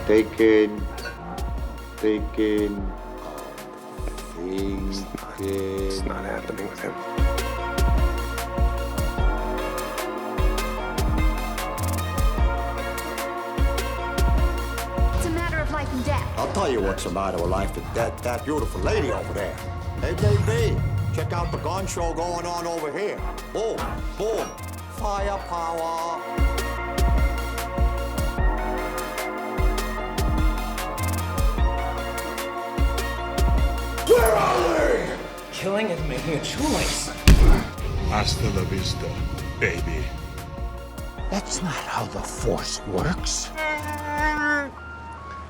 Thinking, thinking, It's not happening with him. It's a matter of life and death. I'll tell you what's the matter with life and death. That beautiful lady over there. Hey, baby, check out the gun show going on over here. Boom, boom, firepower. Where are they? Killing is making a choice. Hasta la vista, baby. That's not how the Force works.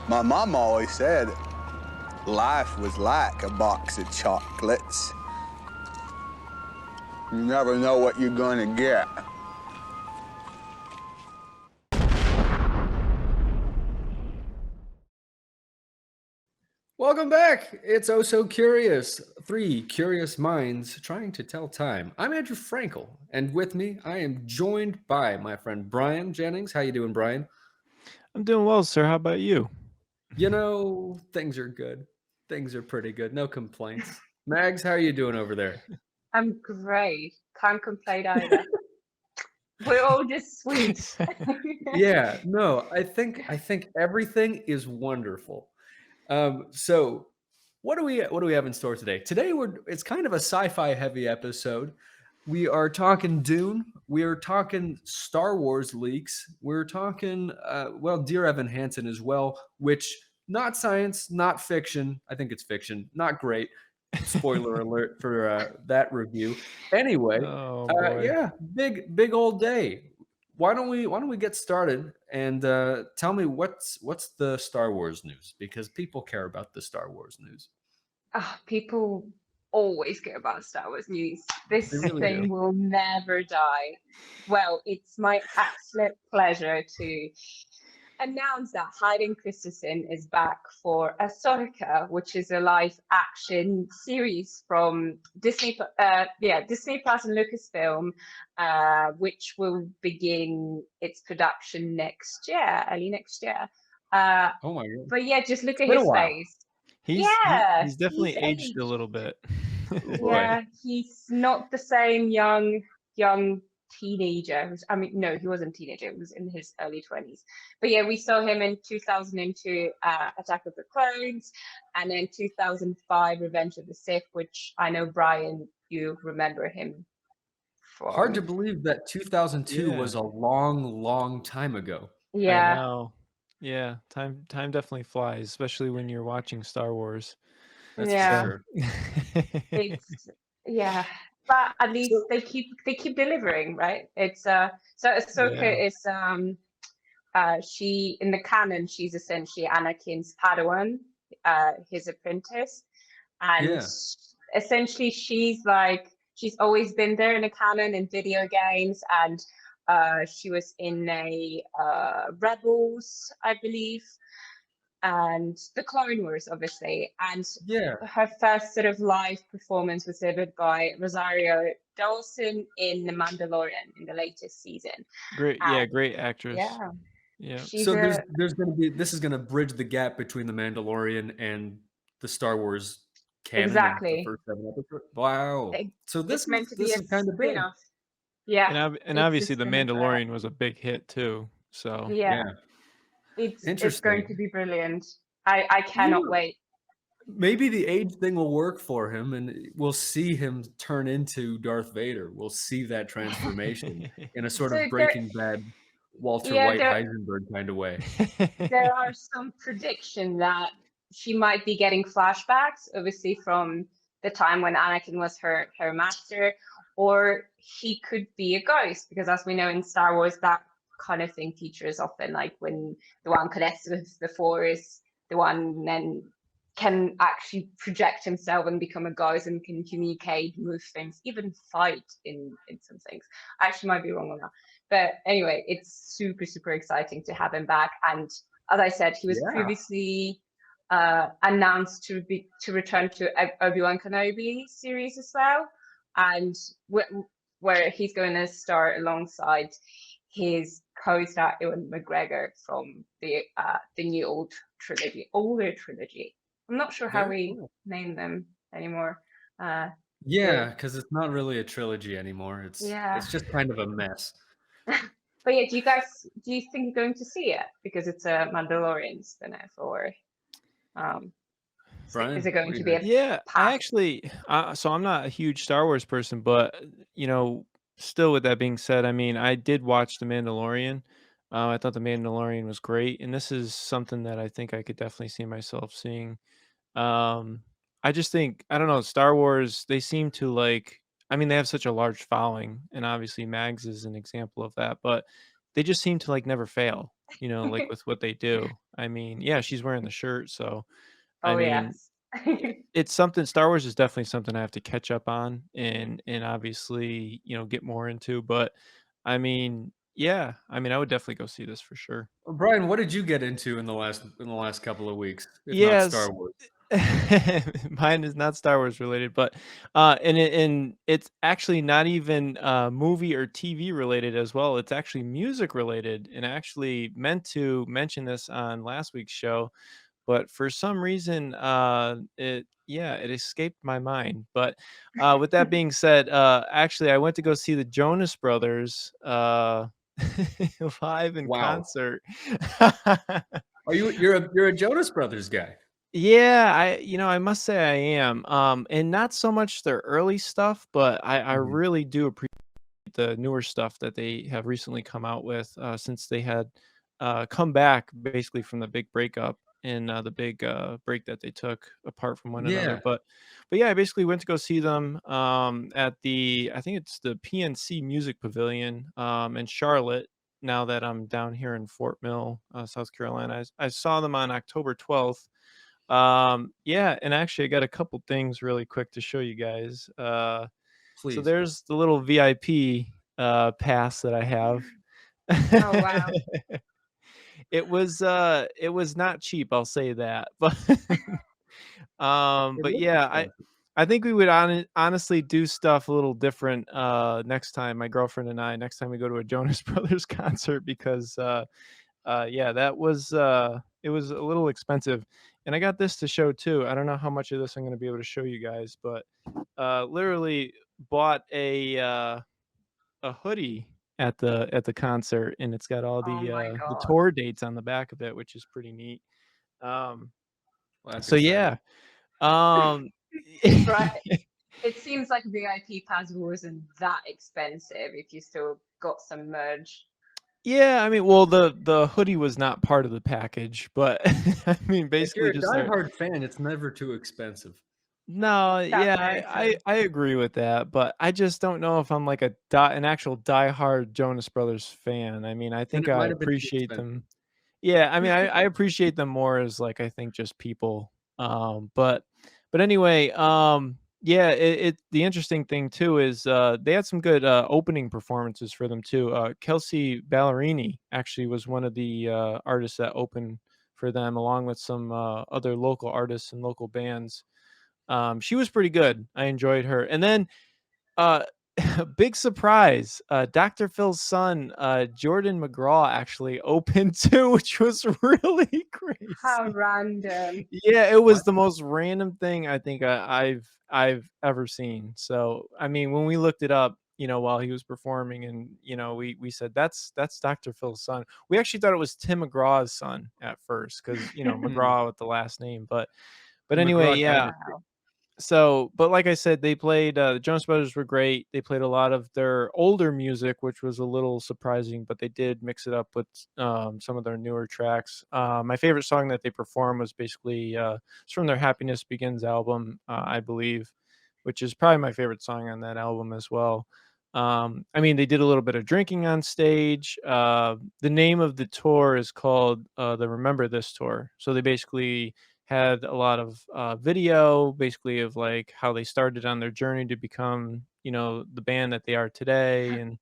My mom always said life was like a box of chocolates. You never know what you're gonna get. Welcome back. It's Oh So Curious. Three curious minds trying to tell time. I'm Andrew Frankel, and with me, I am joined by my friend Brian Jennings. How you doing, Brian? I'm doing well, sir. How about you? You know, things are good. Things are pretty good. No complaints. Mags, how are you doing over there? I'm great. Can't complain either. We're all just sweet. Yeah, no, I think everything is wonderful. So what do we have in store today? Today it's kind of a sci-fi heavy episode. We are talking Dune. We are talking Star Wars leaks. We're talking Dear Evan Hansen as well, which not science, not fiction. I think it's fiction. Not great. Spoiler alert for that review. Anyway, yeah, big old day. Why don't we get started and tell me what's the Star Wars news, because people care about the Star Wars news. People always care about Star Wars news. This really thing do. will never die. Well, it's my absolute pleasure to announce that Hayden Christensen is back for Ahsoka, which is a live action series from Disney Plus and Lucasfilm, which will begin its production early next year. Oh my god! But yeah, just look at Been a his while. face. He's definitely aged a little bit. Yeah, he's not the same young teenager. No, he wasn't a teenager. He was in his early 20s. But yeah, we saw him in 2002 Attack of the Clones, and then 2005 Revenge of the Sith, which I know, Brian, you remember him from. Hard to believe that 2002 was a long time ago. Yeah. I know. Yeah, time definitely flies, especially when you're watching Star Wars. That's for sure. But at least they keep delivering, right? It's so Ahsoka is she in the canon, she's essentially Anakin's Padawan, his apprentice, and essentially she's always been there in the canon in video games, and she was in a Rebels, I believe, and the Clone Wars, obviously, and her first sort of live performance was delivered by Rosario Dawson in The Mandalorian in the latest season. Great actress. Yeah. So there's going to be, this is going to bridge the gap between The Mandalorian and the Star Wars canon. Exactly. The first 7 episodes. Wow. So this is kind of big. Yeah. And obviously The Mandalorian was a big hit too. So yeah. It's going to be brilliant. I cannot wait. Maybe the age thing will work for him, and we'll see him turn into Darth Vader. We'll see that transformation in a sort of Breaking Bad, Walter White Heisenberg kind of way. There are some prediction that she might be getting flashbacks, obviously from the time when Anakin was her master, or he could be a ghost, because as we know in Star Wars, that kind of thing features often, like when the one connects with the Force, the one then can actually project himself and become a ghost and can communicate, move things, even fight in some things. I actually might be wrong on that. But anyway, it's super exciting to have him back. And as I said, he was previously announced to return to Obi-Wan Kenobi series as well, and where he's going to star alongside his co-star Ewan McGregor from the new older trilogy. I'm not sure how Very we cool. name them anymore. Yeah, because it's not really a trilogy anymore. It's Yeah. it's just kind of a mess. But yeah, do you think you're going to see it because it's a Mandalorian spin-off, or Brian, is it going what do to you be think? a Yeah, I pack? actually, so I'm not a huge Star Wars person, but still with that being said, I mean, I did watch The Mandalorian. I thought The Mandalorian was great, and this is something that I think I could definitely see myself seeing. Um, I just think I don't know, Star Wars, they seem to like I mean, they have such a large following, and obviously Mags is an example of that, but they just seem to like never fail, like with what they do. I mean, yeah, she's wearing the shirt, so I Oh mean, yes. it's something Star Wars is definitely something I have to catch up on and obviously, get more into, but I mean, yeah, I mean, I would definitely go see this for sure. Brian, what did you get into in the last couple of weeks, if not Yes. Star Wars? Mine is not Star Wars related, but and it's actually not even movie or TV related as well. It's actually music related, and I actually meant to mention this on last week's show, but for some reason it escaped my mind. But with that being said, actually I went to go see the Jonas Brothers live in Wow. concert. You're a Jonas Brothers guy? Yeah, I must say I am. And not so much their early stuff, but I Mhm. really do appreciate the newer stuff that they have recently come out with, since they had come back basically from the big breakup and the big break that they took apart from one another. Yeah, But yeah, I basically went to go see them at I think it's the PNC Music Pavilion in Charlotte. Now that I'm down here in Fort Mill, South Carolina, I saw them on October 12th. Yeah, and actually I got a couple things really quick to show you guys. So please. there's the little VIP pass that I have. Oh wow. It was not cheap, I'll say that. It But looks yeah, expensive. I think we would honestly do stuff a little different next time, my girlfriend and I, next time we go to a Jonas Brothers concert, because yeah, that was it was a little expensive. And I got this to show too. I don't know how much of this I'm going to be able to show you guys, but literally bought a hoodie at the concert, and it's got all Oh my the god. tour dates on the back of it, which is pretty neat. Um Well, that's so exciting. yeah. Um Right. It seems like VIP pass wasn't that expensive if you still got some merch. Yeah, I mean, well, the hoodie was not part of the package, but I mean, If you're basically a just there. diehard fan, it's never too expensive. No, That's yeah, very true. I agree with that, but I just don't know if I'm like an actual diehard Jonas Brothers fan. I mean, I Then think it I might have been too appreciate expensive. them. Yeah, I mean, I appreciate them more as like I think just people. But anyway, yeah, the interesting thing too is they had some good opening performances for them too. Kelsey Ballerini actually was one of the artists that opened for them, along with some other local artists and local bands. She was pretty good. I enjoyed her. And then uh big surprise, Dr. Phil's son, Jordan McGraw, actually opened too, which was really How crazy. random. Yeah, it was What? the most random thing I think I've ever seen. So I mean, when we looked it up, while he was performing, and we said that's Dr. Phil's son. We actually thought it was Tim McGraw's son at first, because Hmm. McGraw with the last name. But The anyway, McGraw yeah. dynasty. Wow. So, but like I said, they played the Jonas Brothers were great. They played a lot of their older music, which was a little surprising, but they did mix it up with some of their newer tracks. My favorite song that they performed was basically it's from their Happiness Begins album, I believe, which is probably my favorite song on that album as well. I mean, they did a little bit of drinking on stage. The name of the tour is called the Remember This Tour. So they basically had a lot of video, basically, of like how they started on their journey to become, the band that they are today. And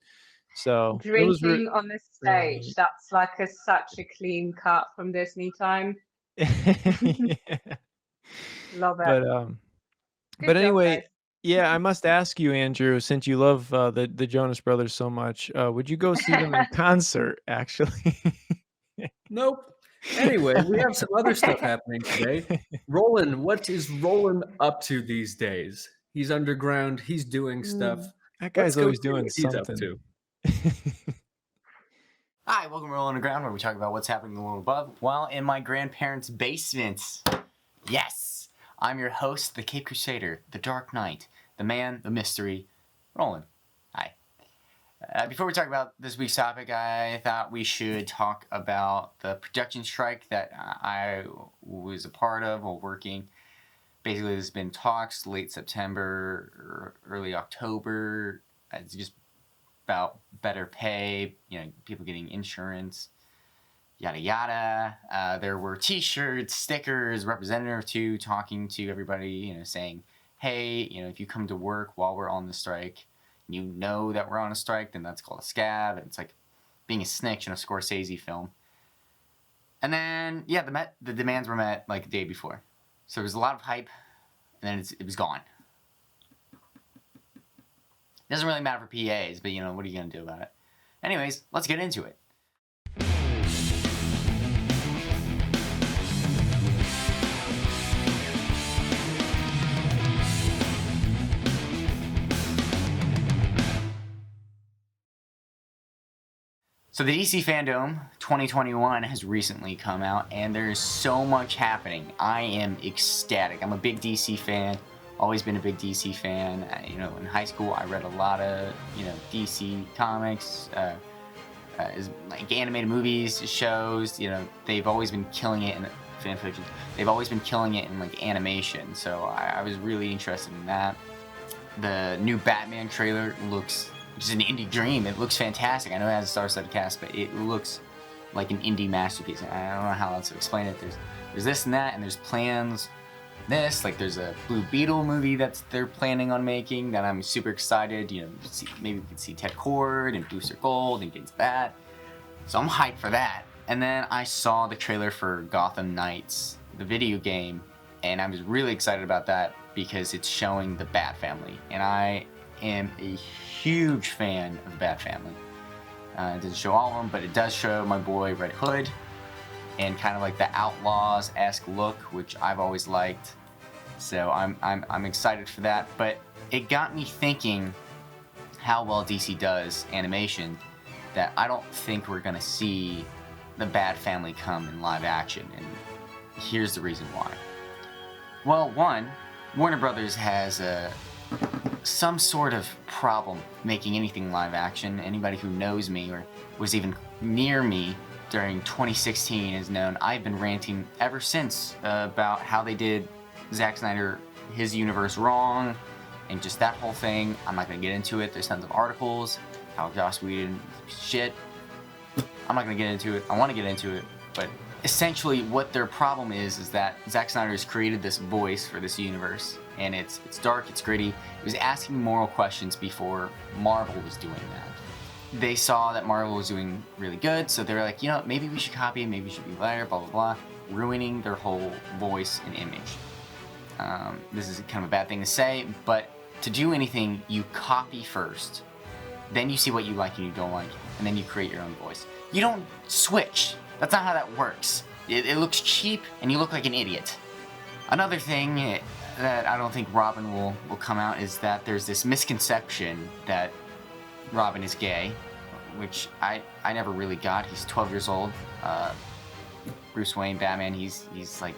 so it was Drinking on the stage. That's like such a clean cut from Disney time. yeah. Love it. But Good job, anyway, guys. Yeah, I must ask you, Andrew, since you love the Jonas Brothers so much, would you go see them in concert? Actually, Nope. Anyway, we have some other stuff happening today. Roland, what is Roland up to these days? He's underground. He's doing stuff. that Let's guy's go always see what doing he's up something. to. Hi, welcome to Rolan Underground, where we talk about what's happening in the world above while in my grandparents' basement. Yes, I'm your host, the Cape Crusader, the Dark Knight, the man, the mystery, Roland. Hi. Before we talk about this week's topic, I thought we should talk about the production strike that I was a part of while working. Basically, there's been talks late September, early October. It's just about better pay, people getting insurance, yada yada. There were T-shirts, stickers, representative or two talking to everybody, saying, hey, if you come to work while we're on the strike, you know that we're on a strike, then that's called a scab. It's like being a snitch in a Scorsese film. And then, yeah, the demands were met like the day before. So there was a lot of hype, and then it was gone. Doesn't really matter for PAs, but what are you going to do about it? Anyways, let's get into it. So the DC Fandom 2021 has recently come out, and there's so much happening. I am ecstatic. I'm a big DC fan. Always been a big DC fan. In high school I read a lot of DC comics, like animated movies, shows. They've always been killing it in fan fiction. They've always been killing it in like animation. So I was really interested in that. The new Batman trailer looks just an indie dream. It looks fantastic. I know it has a star-studded cast, but it looks like an indie masterpiece. I don't know how else to explain it. There's this and that, and there's plans. There's a Blue Beetle movie that they're planning on making that I'm super excited. Maybe we could see Ted Kord and Booster Gold and get into that. So I'm hyped for that. And then I saw the trailer for Gotham Knights, the video game, and I was really excited about that because it's showing the Bat Family, and I am a huge fan of Bat Family. It doesn't show all of them, but it does show my boy Red Hood, and kind of like the Outlaws-esque look, which I've always liked. So I'm excited for that. But it got me thinking how well DC does animation, that I don't think we're gonna see the Bat Family come in live action, and here's the reason why. Well, one, Warner Brothers has some sort of problem making anything live action. Anybody who knows me or was even near me during 2016 has known I've been ranting ever since about how they did Zack Snyder, his universe wrong, and just that whole thing. I'm not going to get into it. There's tons of articles, how Joss Whedon shit. I'm not going to get into it. I want to get into it, but essentially what their problem is that Zack Snyder has created this voice for this universe, and it's dark, it's gritty. It was asking moral questions before Marvel was doing that. They saw that Marvel was doing really good, so they were like, maybe we should copy it, maybe we should be better, blah, blah, blah, ruining their whole voice and image. This is kind of a bad thing to say, but to do anything, you copy first, then you see what you like and you don't like, and then you create your own voice. You don't switch. That's not how that works. It looks cheap, and you look like an idiot. Another thing that I don't think Robin will come out is that there's this misconception that Robin is gay, which I never really got. He's 12 years old. Bruce Wayne, Batman, he's like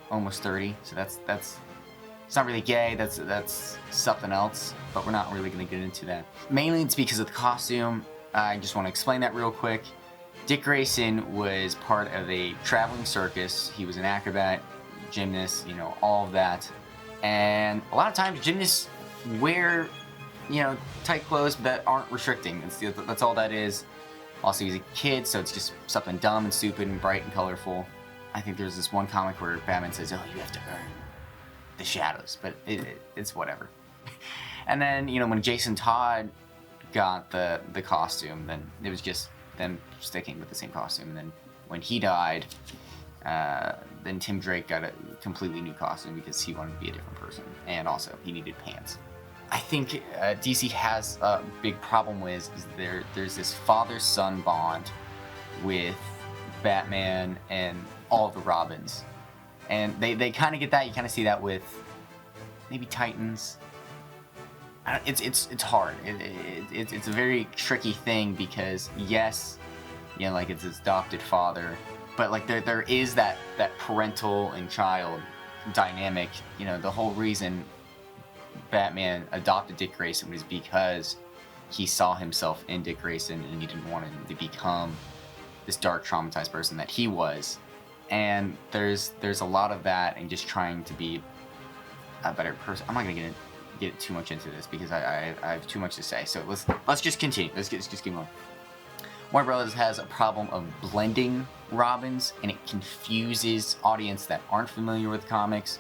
almost 30, so that's it's not really gay. That's something else, but we're not really going to get into that. Mainly it's because of the costume. I just want to explain that real quick. Dick Grayson was part of a traveling circus. He was an acrobat, gymnast, all of that. And a lot of times gymnasts wear, tight clothes that aren't restricting. That's all that is. Also, he's a kid, so it's just something dumb and stupid and bright and colorful. I think there's this one comic where Batman says, "Oh, you have to earn the shadows," but it's whatever. And then, when Jason Todd got the costume, then it was just them sticking with the same costume. And then when he died, then Tim Drake got a completely new costume because he wanted to be a different person, and also he needed pants. I think DC has a big problem with is there's this father-son bond with Batman and all of the Robins. And they kind of get that. You kind of see that with maybe Titans. It's hard. It's a very tricky thing because yes, like it's his adopted father, but like there is that parental and child dynamic. The whole reason Batman adopted Dick Grayson was because he saw himself in Dick Grayson and he didn't want him to become this dark, traumatized person that he was. And there's a lot of that and just trying to be a better person. I'm not gonna get too much into this because I have too much to say. So let's just continue. Let's just keep going. Warner Brothers has a problem of blending Robins, and it confuses audience that aren't familiar with comics.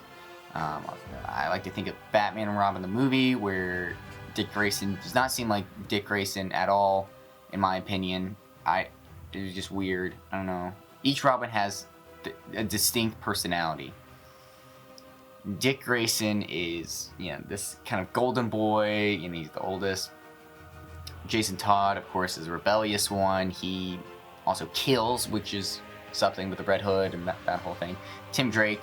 I like to think of Batman and Robin the movie, where Dick Grayson does not seem like Dick Grayson at all, in my opinion. It was just weird. I don't know. Each Robin has a distinct personality. Dick Grayson is, this kind of golden boy, he's the oldest. Jason Todd, of course, is a rebellious one. He also kills, which is something with the Red Hood and that whole thing. Tim Drake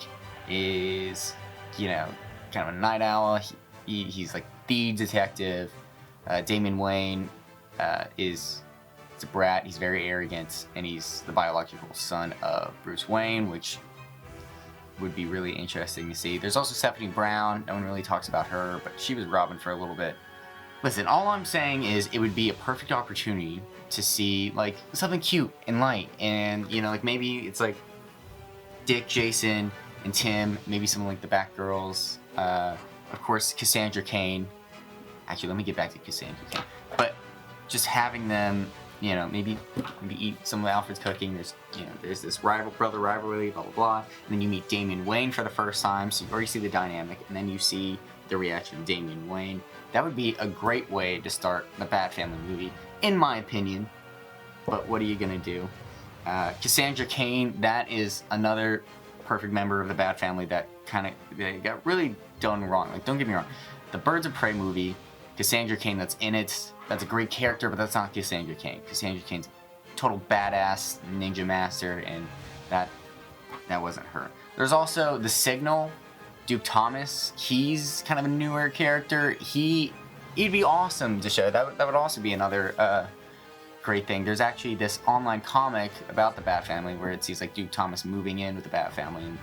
is, kind of a night owl. He's like the detective. Damian Wayne is a brat. He's very arrogant, and he's the biological son of Bruce Wayne, which would be really interesting to see. There's also Stephanie Brown. No one really talks about her, but she was Robin for a little bit. Listen, all I'm saying is it would be a perfect opportunity to see like something cute and light, and like maybe it's like Dick, Jason, and Tim. Maybe something like the Batgirls. Of course, Cassandra Cain. Actually, let me get back to Cassandra Cain. But just having them, maybe eat some of Alfred's cooking. There's this brother rivalry, blah blah blah. And then you meet Damian Wayne for the first time, so you already see the dynamic, and then you see the reaction of Damian Wayne. That would be a great way to start the Bat Family movie, in my opinion. But what are you gonna do? Cassandra Cain, that is another perfect member of the Bat Family that they got really done wrong. Like, don't get me wrong, the Birds of Prey movie, Cassandra Cain that's in it, that's a great character, but that's not Cassandra Cain. Cassandra Cain's a total badass ninja master, and that wasn't her. There's also The Signal, Duke Thomas. He's kind of a newer character. He'd be awesome to show. That would also be another great thing. There's actually this online comic about the Bat Family where it sees like Duke Thomas moving in with the Bat Family and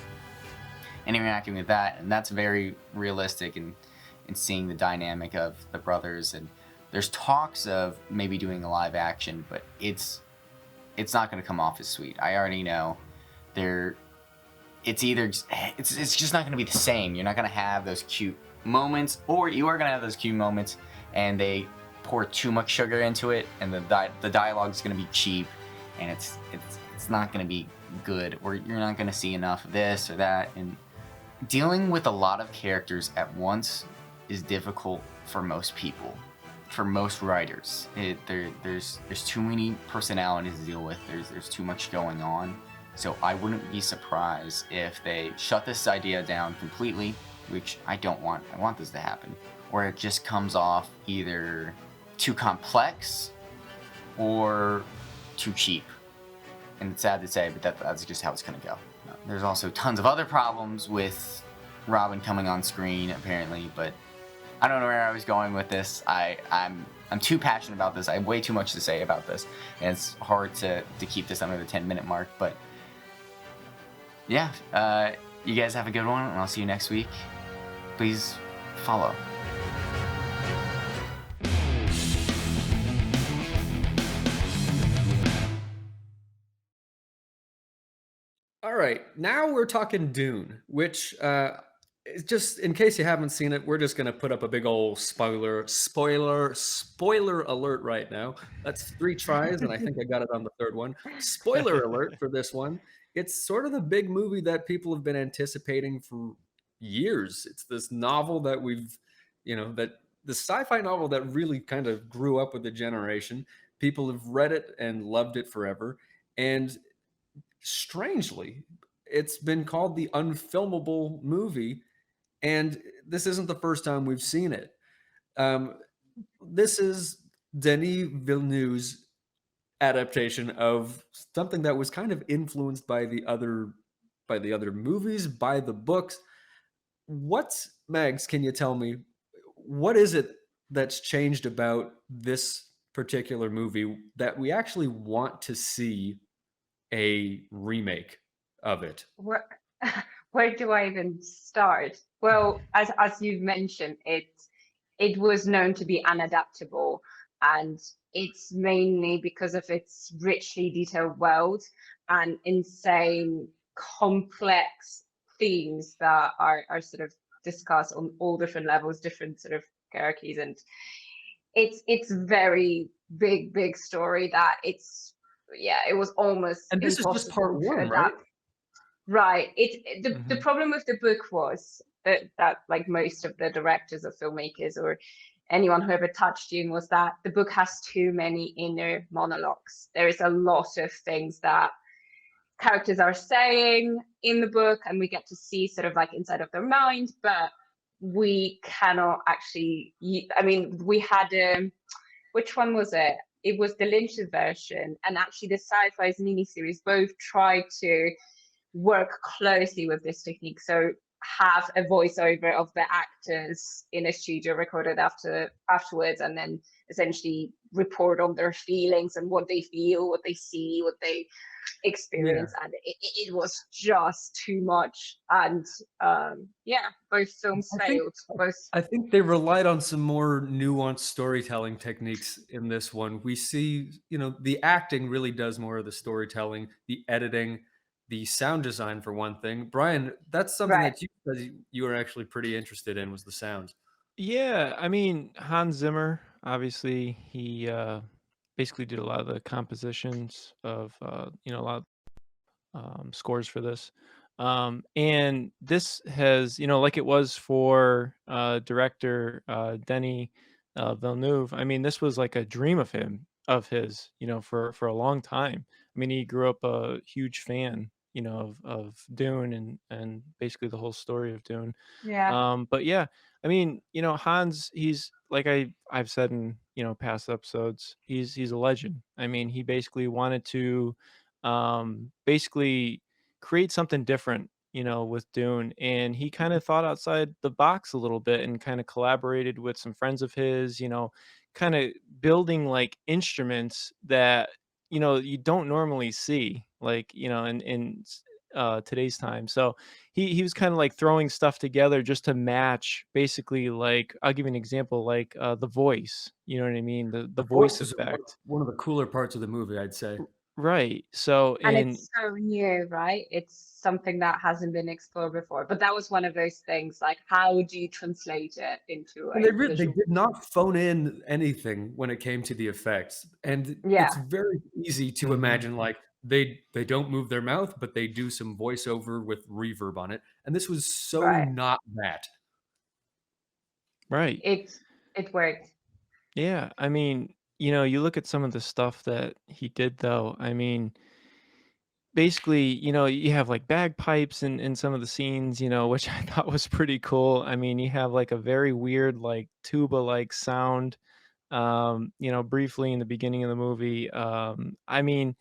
interacting with that, and that's very realistic and seeing the dynamic of the brothers. And there's talks of maybe doing a live action, but it's not going to come off as sweet. I already know. It's just not going to be the same. You're not going to have those cute moments, or you are going to have those cute moments and they pour too much sugar into it, and the dialogue is going to be cheap, and it's not going to be good, or you're not going to see enough of this or that. And dealing with a lot of characters at once is difficult for most people, for most writers. There's too many personalities to deal with. There's too much going on. So I wouldn't be surprised if they shut this idea down completely, which I don't want. I want this to happen. Or it just comes off either too complex or too cheap. And it's sad to say, but that's just how it's going to go. There's also tons of other problems with Robin coming on screen, apparently, but I don't know where I was going with this. I'm too passionate about this. I have way too much to say about this, and it's hard to keep this under the 10-minute mark. But yeah, you guys have a good one, and I'll see you next week. Please follow. All right, now we're talking Dune, which just in case you haven't seen it, we're just gonna put up a big old spoiler alert right now. That's 3 tries, and I think I got it on the 3rd one. Spoiler alert for this one. It's sort of the big movie that people have been anticipating for years. It's this novel that the sci-fi novel that really kind of grew up with the generation. People have read it and loved it forever, and strangely, it's been called the unfilmable movie, and this isn't the first time we've seen it. This is Denis Villeneuve's adaptation of something that was kind of influenced by the other movies, by the books. What's Mags? Can you tell me what is it that's changed about this particular movie that we actually want to see a remake of it? Where do I even start? Well, as you've mentioned, it was known to be unadaptable, and it's mainly because of its richly detailed world and insane, complex themes that are sort of discussed on all different levels, different sort of hierarchies, and it's very big story that it was almost And this is just part impossible to one, right? adapt. Right. The problem with the book was that like most of the directors or filmmakers or anyone who ever touched Dune was that the book has too many inner monologues. There is a lot of things that characters are saying in the book, and we get to see sort of like inside of their mind, but we cannot actually. I mean, we had which one was it? It was the Lynch's version, and actually the Sci-Fi's miniseries both tried to work closely with this technique. So have a voiceover of the actors in a studio recorded afterwards, and then essentially report on their feelings and what they feel, what they see, what they experience. And it was just too much. And both films failed. I think they relied on some more nuanced storytelling techniques in this one. We see, the acting really does more of the storytelling, the editing, the sound design for one thing. Brian, that's something that you were actually pretty interested in, was the sound. Yeah, I mean, Hans Zimmer, obviously, he basically did a lot of the compositions of, a lot of scores for this. And this has, like it was for director Denis Villeneuve. I mean, this was like a dream of his, for a long time. I mean, he grew up a huge fan, of Dune and basically the whole story of Dune. Yeah. But yeah, I mean, Hans, he's like I've said in, past episodes, he's a legend. I mean, he basically wanted to basically create something different, with Dune, and he kind of thought outside the box a little bit and kind of collaborated with some friends of his, kind of building like instruments that you don't normally see, like, in today's time. So he was kind of like throwing stuff together just to match, basically, like, I'll give you an example, like the voice, you know what I mean, the voice Is effect. one of the cooler parts of the movie, I'd say. Right. So And it's so new, right? It's something that hasn't been explored before. But that was one of those things, like, how do you translate it into they did not phone in anything when it came to the effects. And it's very easy to imagine, like, they don't move their mouth, but they do some voiceover with reverb on it. And this was so not that. Right. It worked. Yeah. I mean, you look at some of the stuff that he did, though. I mean, basically, you have like bagpipes in some of the scenes, which I thought was pretty cool. I mean, you have like a very weird, like tuba like sound, briefly in the beginning of the movie. I mean,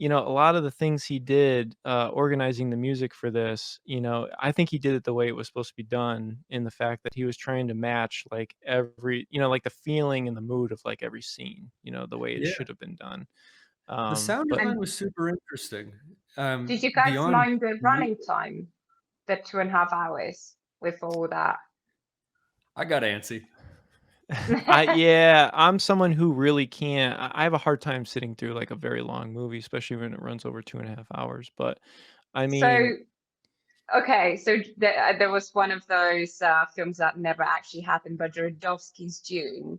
a lot of the things he did, organizing the music for this, I think he did it the way it was supposed to be done, in the fact that he was trying to match like every, like the feeling and the mood of like every scene, the way it should have been done. The sound design was super interesting. Did you guys mind the running time, the 2.5 hours with all that? I got antsy. I'm someone who really can't. I have a hard time sitting through like a very long movie, especially when it runs over 2.5 hours. But I mean, so there was one of those films that never actually happened, but Jodorowsky's Dune.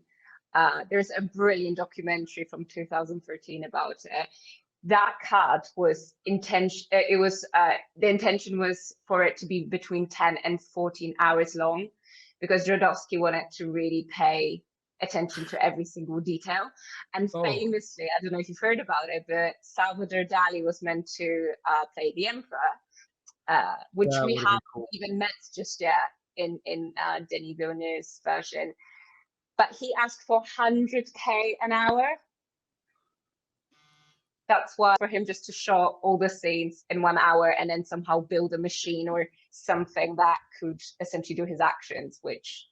There's a brilliant documentary from 2013 about it. That cut was intention. It was the intention was for it to be between 10 and 14 hours long, because Jodorowsky wanted to really pay attention to every single detail. And famously, I don't know if you've heard about it, but Salvador Dali was meant to play the Emperor, which we haven't even met just yet in Denis Villeneuve's version. but he asked for 100K an hour. That's why for him just to shot all the scenes in 1 hour and then somehow build a machine or something that could essentially do his actions, which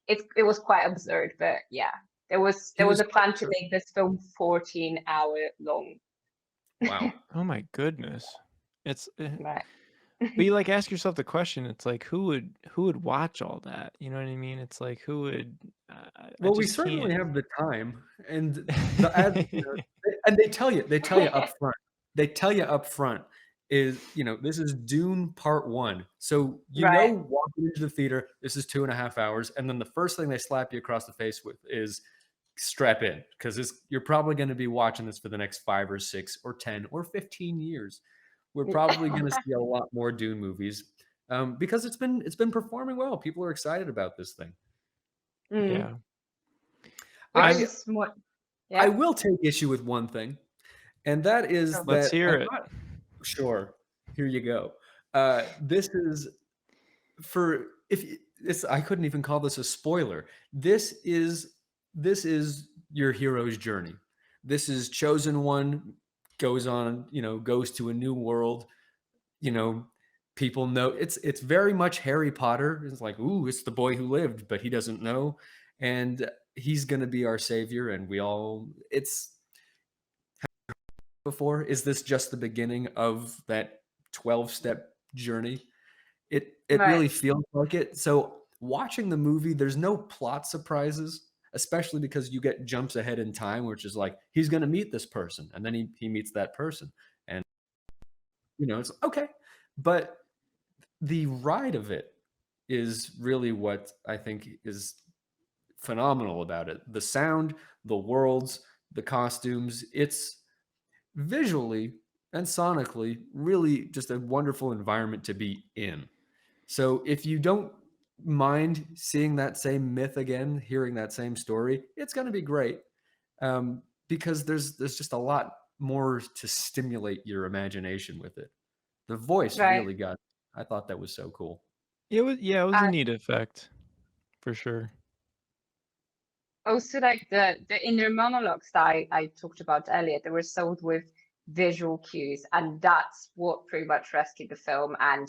it was quite absurd. But yeah, there was a plan to make this film 14-hour long. Wow. Oh my goodness. It's Right. but you like ask yourself the question, it's like who would watch all that? You know what I mean? It's like who would Well, we just certainly can't. have the time, and and they tell you up front. They tell you up front is this is Dune Part 1, so Right. walking into the theater, this is 2.5 hours, and then the first thing they slap you across the face with is strap in, because you're probably going to be watching this for the next 5 or 6 or 10 or 15 years. We're probably going to see a lot more Dune movies, because it's been performing well. People are excited about this thing. Yeah. I will take issue with one thing, and that is Let's that hear it. Sure, here you go. This is I couldn't even call this a spoiler. This is your hero's journey. This is chosen one goes to a new world. People know it's very much Harry Potter. It's like, ooh, it's the boy who lived, but he doesn't know, and he's gonna be our savior. And before, is this just the beginning of that 12-step journey? It Right. really feels like it. So watching the movie, there's no plot surprises, especially because you get jumps ahead in time, which is like he's gonna meet this person, and then he meets that person, and it's okay. But the ride of it is really what I think is phenomenal about it. The sound, the worlds, the costumes, it's visually and sonically really just a wonderful environment to be in. So if you don't mind seeing that same myth again, hearing that same story, it's going to be great, because there's just a lot more to stimulate your imagination with it. The voice really I thought that was so cool. It was a neat effect for sure. Also, like the inner monologues that I talked about earlier, they were sold with visual cues, and that's what pretty much rescued the film. And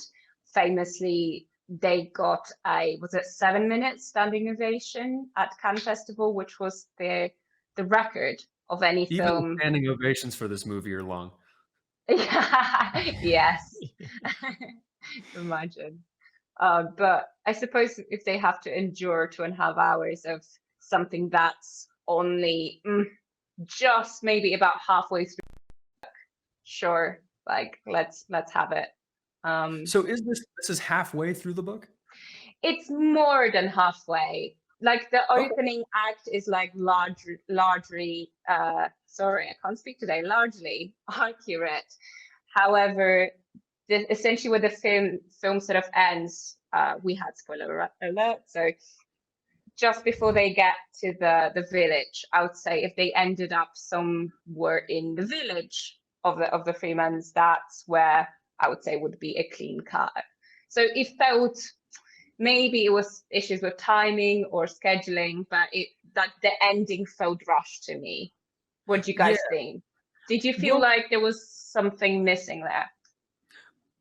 famously, they got was it 7 minutes standing ovation at Cannes Festival, which was the record of any Even film. standing ovations for this movie are long. Yes. Imagine. But I suppose if they have to endure 2.5 hours of something that's only just maybe about halfway through, sure, like let's have it. So this is halfway through the book? It's more than halfway. Like the opening act is like largely sorry, I can't speak today, largely accurate. However, essentially where the film sort of ends, we had spoiler alert, so just before they get to the village, I would say if they ended up somewhere in the village of the Freemans, that's where I would say would be a clean cut. So it felt, maybe it was issues with timing or scheduling, but the ending felt rushed to me. What do you guys think? Did you feel like there was something missing there?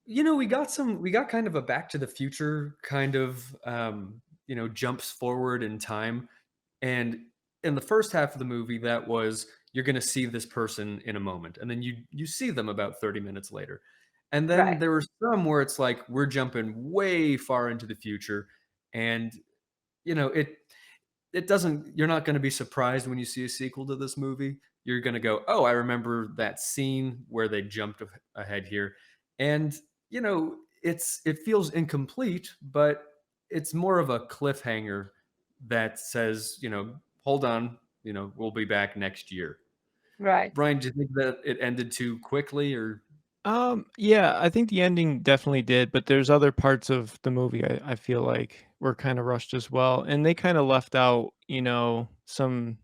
We got kind of a Back to the Future kind of jumps forward in time. And in the first half of the movie, that was, you're going to see this person in a moment, and then you see them about 30 minutes later. And then there were some where it's like we're jumping way far into the future, and it doesn't, you're not going to be surprised when you see a sequel to this movie. You're going to go, oh, I remember that scene where they jumped ahead here. And it feels incomplete, but it's more of a cliffhanger that says, hold on, we'll be back next year. Right. Brian, do you think that it ended too quickly, or? Yeah, I think the ending definitely did, but there's other parts of the movie I feel like were kind of rushed as well, and they kind of left out, some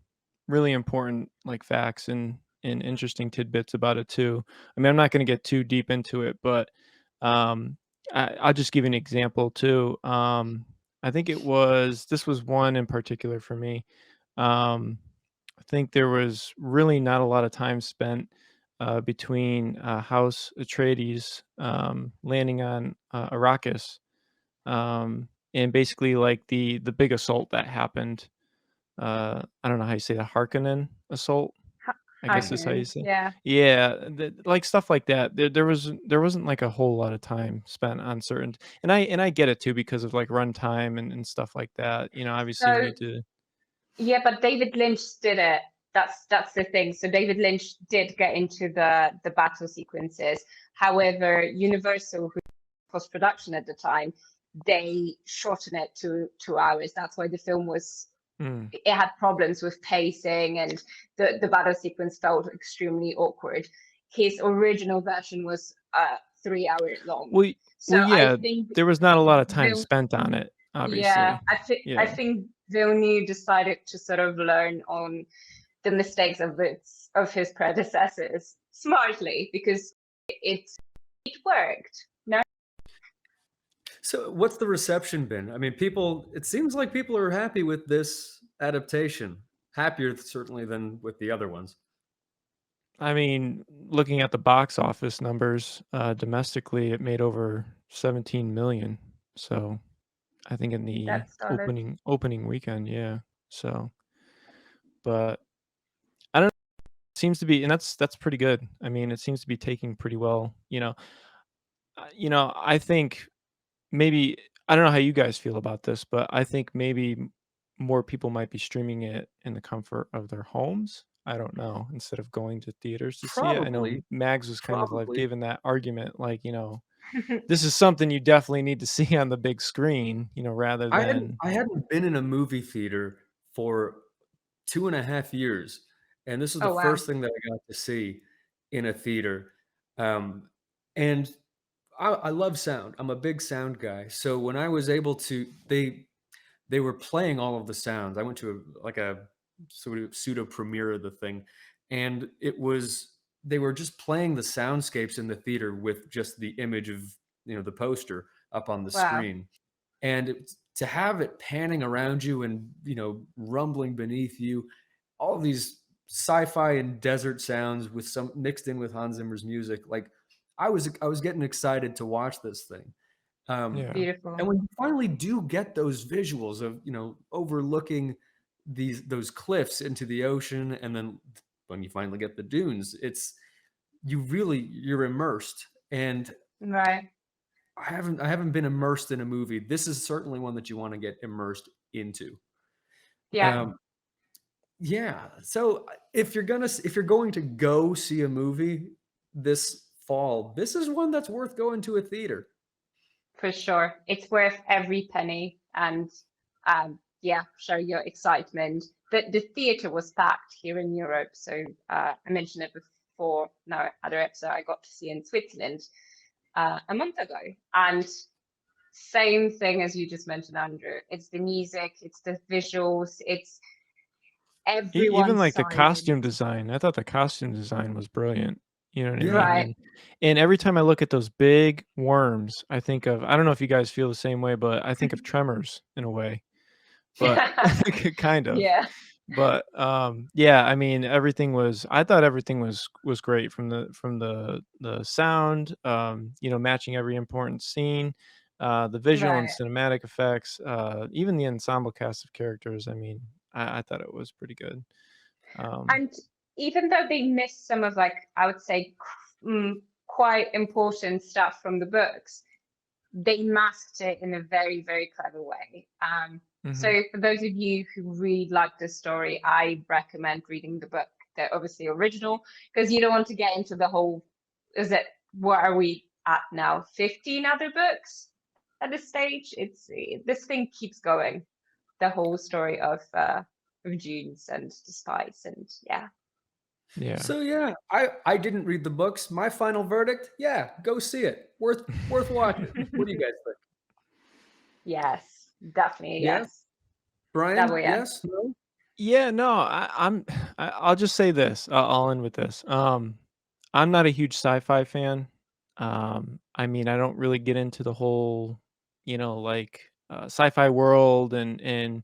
really important like facts and interesting tidbits about it too. I mean, I'm not going to get too deep into it, but I'll just give you an example too. I think this was one in particular for me. I think there was really not a lot of time spent between House Atreides landing on Arrakis, and basically like the big assault that happened. I don't know how you say the Harkonnen assault. I guess is how you Harkonnen, say. yeah. Yeah, like stuff like that. There wasn't like a whole lot of time spent on certain, and I get it too because of like runtime and stuff like that. You know, obviously you So need to. yeah, but David Lynch did it. That's the thing. So David Lynch did get into the battle sequences. However, Universal, who post production at the time, they shortened it to 2 hours. That's why the film was it had problems with pacing, and the battle sequence felt extremely awkward. His original version was 3 hours long. Well, So yeah, I think there was not a lot of time Vil- spent on it, yeah, obviously. I Yeah. think Villeneuve decided to sort of learn on the mistakes of his predecessors smartly, because it worked. No. So, what's the reception been? I mean, it seems like people are happy with this adaptation. Happier, certainly, than with the other ones. I mean, looking at the box office numbers, domestically, it made over 17 million. So, I think in the That's solid. opening weekend, yeah. So, but I don't know, it seems to be, and that's pretty good. I mean, it seems to be taking pretty well. I think maybe I don't know how you guys feel about this, but I think maybe more people might be streaming it in the comfort of their homes. I don't know, instead of going to theaters to see it. I know Probably, Mags was kind of like probably. giving that argument, like, this is something you definitely need to see on the big screen, rather than. I hadn't been in a movie theater for 2.5 years, and this is the Oh wow. first thing that I got to see in a theater. And I love sound. I'm a big sound guy. So when I was able to, they were playing all of the sounds. I went to a sort of pseudo premiere of the thing, and they were just playing the soundscapes in the theater with just the image of the poster up on the Wow. screen, and to have it panning around you and rumbling beneath you, all these sci-fi and desert sounds with some mixed in with Hans Zimmer's music, like I was getting excited to watch this thing. Yeah. Beautiful. And when you finally do get those visuals of overlooking those cliffs into the ocean, and then when you finally get the dunes, you're immersed. And Right. I haven't been immersed in a movie. This is certainly one that you want to get immersed into. Yeah. Yeah. So if you're going to go see a movie this fall, this is one that's worth going to a theater. For sure. It's worth every penny. And yeah, show your excitement. The theater was packed here in Europe. So I mentioned it before. No, other episode I got to see in Switzerland a month ago. And same thing as you just mentioned, Andrew. It's the music, it's the visuals, it's everyone. Even like the costume design. I thought the costume design was brilliant. You know what I mean? Right. And every time I look at those big worms, I think of, I don't know if you guys feel the same way, but I think of Tremors in a way. But kind of. Yeah. But yeah, I mean, I thought everything was great, from the sound, matching every important scene, the visual and Right. cinematic effects, even the ensemble cast of characters. I mean, I thought it was pretty good. And even though they missed some of, like, I would say, quite important stuff from the books, they masked it in a very, very clever way. So for those of you who really like this story, I recommend reading the book, the obviously original, because you don't want to get into the whole, what are we at now? 15 other books at this stage? This thing keeps going. The whole story of Dunes and the spice, and yeah. Yeah. So yeah, I didn't read the books. My final verdict, yeah, go see it. Worth watching. What do you guys think? Yes, definitely Yeah? yes. Brian, Double yes. yes? No? Yeah, no, I'll just say this. I'll end with this. I'm not a huge sci-fi fan. I mean, I don't really get into the whole, like sci-fi world, and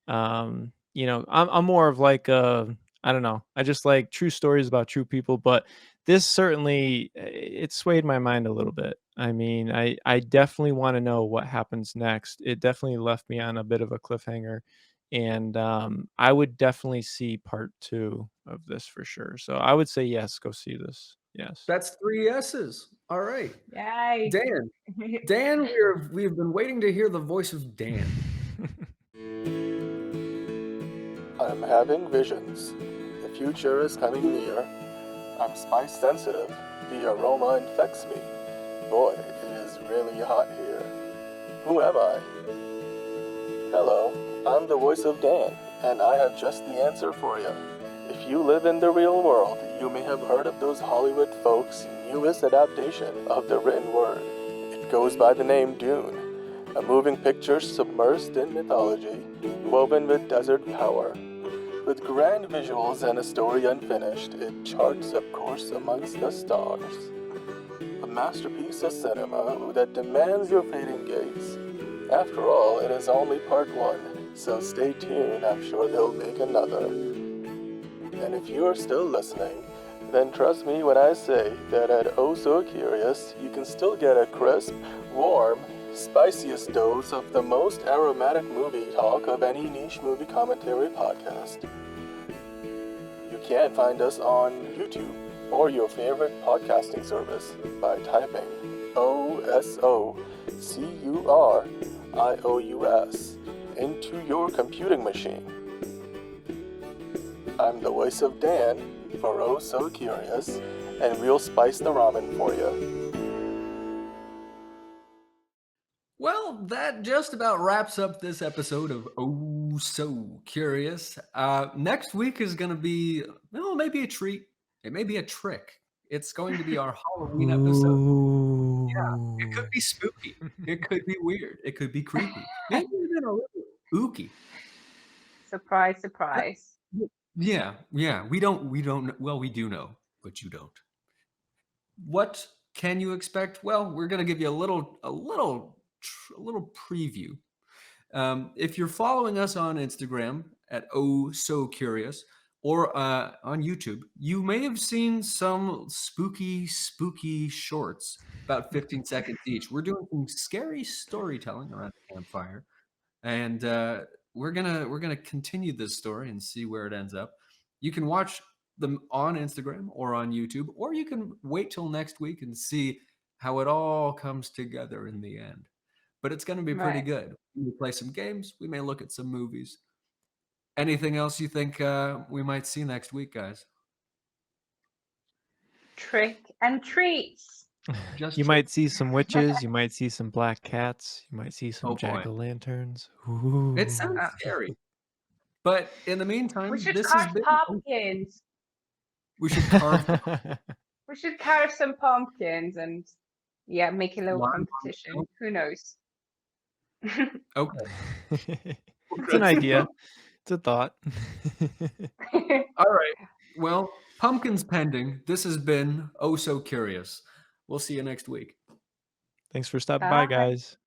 I'm more of like I don't know. I just like true stories about true people, but this certainly it swayed my mind a little bit. I mean, I definitely want to know what happens next. It definitely left me on a bit of a cliffhanger, and I would definitely see part 2 of this for sure. So I would say yes, go see this. Yes. That's 3 yeses. All right. Yay. Dan, we've been waiting to hear the voice of Dan. I'm having visions. The future is coming near. I'm spice sensitive. The aroma infects me. Boy, it is really hot here. Who am I? Hello, I'm the voice of Dan, and I have just the answer for you. If you live in the real world, you may have heard of those Hollywood folks' newest adaptation of the written word. It goes by the name Dune, a moving picture submersed in mythology, woven with desert power. With grand visuals and a story unfinished, it charts a course amongst the stars. A masterpiece of cinema that demands your fading gaze. After all, it is only part 1, so stay tuned, I'm sure they'll make another. And if you are still listening, then trust me when I say that at Oh So Curious, you can still get a crisp, warm, spiciest dose of the most aromatic movie talk of any niche movie commentary podcast. You can find us on YouTube or your favorite podcasting service by typing OSOCURIOUS into your computing machine. I'm the voice of Dan for Oh So Curious, and we'll spice the ramen for you. Well, that just about wraps up this episode of Oh So Curious. Next week is going to be, well, maybe a treat. It may be a trick. It's going to be our Halloween episode. Yeah, it could be spooky. It could be weird. It could be creepy. Maybe even a little ooky. Surprise, surprise. Yeah. We don't. Well, we do know, but you don't. What can you expect? Well, we're going to give you a little preview. If you're following us on Instagram at Oh So Curious or on YouTube, you may have seen some spooky shorts, about 15 seconds each. We're doing some scary storytelling around the campfire, and we're gonna continue this story and see where it ends up. You can watch them on Instagram or on YouTube, or you can wait till next week and see how it all comes together in the end. But it's going to be pretty good. We may play some games. We may look at some movies. Anything else you think we might see next week, guys? Trick and treats. You might see some witches. You might see some black cats. You might see some jack-o'-lanterns. Ooh. It sounds scary. But in the meantime, We should this carve has been... pumpkins. We should carve... We should carve some pumpkins and, yeah, make a little Lawn competition. pumpkin. Who knows? Okay. It's an idea. It's a thought. All right. Well, pumpkins pending. This has been Oh So Curious. We'll see you next week. Thanks for stopping by, guys.